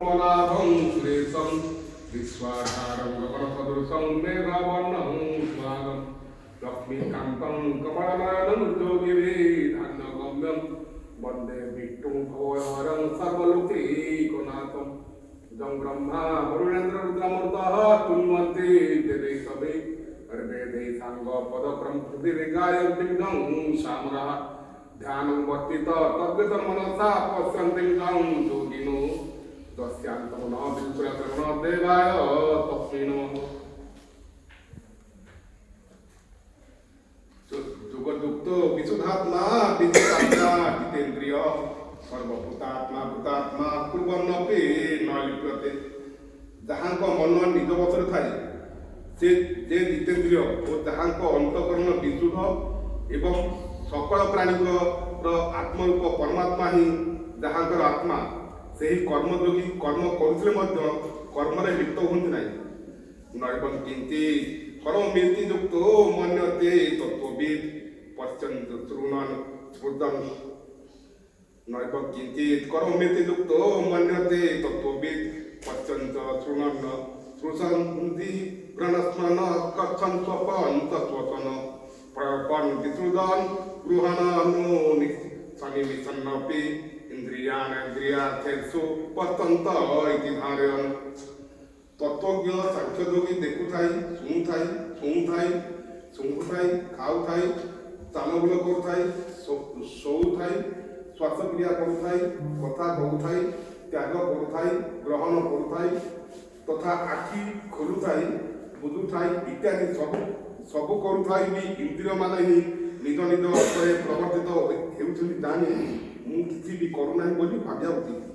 नाथं सुरेशं विश्वाधारं गगनसदृशं मेघवर्णं स्वागं लक्ष्मीकान्तं कमलनयनं योगिभिर्धन्यगम्यं वन्दे विष्णुं भवहरं सर्वलोकैकनाथं जं ब्रह्मा वरुणेन्द्ररुद्रमूर्तः तुन्वन्ते देवै सवे ऋग्वेदे साङ्गपदक्रमकृतिरेगायन्तिं गं सामरः ध्यानं वर्तित तद्गतमनसा पश्यन्तिं गं योगिनो दस्यांतं न विदुषरतरुण देवाय तस्मै नमः। जुगदुक्त विशुद्धात्मा विजितात्मा जितेन्द्रिय सर्वभूतात्मा भूतात्मा कुर्वन्नपि न लिप्यते। ଯାହାଙ୍କ ମନ ନିଜ ବଶରେ ଥାଏ ସେ ଯେ ଜିତେନ୍ଦ୍ରିୟ ଓ ଯାହାଙ୍କ ଅନ୍ତଃକରଣ ବିଶୁଦ୍ଧ ଏବଂ ସକଳ ପ୍ରାଣୀଙ୍କର ଆତ୍ମରୂପ ପରମାତ୍ମା ହିଁ ଯାହାଙ୍କର ଆତ୍ମା ସେହି କର୍ମଯୋଗୀ କର୍ମ କରୁଥିଲେ ମଧ୍ୟ କର୍ମରେ ଲିପ୍ତ ହୁଅନ୍ତି ନାହିଁ। ନୈବଂ କିଞ୍ଚିତ୍ କରୋମୀତି ଯୁକ୍ତୋ ମନ୍ୟତେ ତତ୍ତ୍ୱବିଦ୍ ପଶ୍ୟନ୍ତ ଶୃଣନ୍ ସ୍ମୃତଂ ନୈବଂ କିଞ୍ଚିତ୍ କରୋମୀତି ଯୁକ୍ତୋ ମନ୍ୟତେ ତତ୍ତ୍ୱବିଦ୍ ପଶ୍ୟନ୍ତ ଶୃଣନ୍ ସ୍ପୃଶନ୍ତି ପ୍रणସ୍ମନ କଚ୍ଛନ୍ ସ୍ୱପନ୍ ତତ୍ତ୍ୱସନ ପ୍ରପନ୍ ବିସୃଜନ୍ ଗୃହଣନୁ ସନ୍ନିମିଷନ୍ନପି इंद्रियार्थेषु वर्तन्त इति धारयन्। तत्वज्ञ सांख्ययोगी देखुथाई शुणुथाई खाऊथाई चालबुल करुथाई शोऊथाई श्वासक्रिया करुथाई कथा कहूथाई त्याग करुथाई ग्रहण करुथाई तथा आखि खोलुथाई बुझुथाई इत्यादि सबु करुथाई भी इंद्रिय मान ही निज निज अर्थरे प्रवर्तित हेउछन्ति जानि ମୁଁ କିଛି ବି କରୁନାହିଁ ବୋଲି ଭାବିବା ଉଚିତ।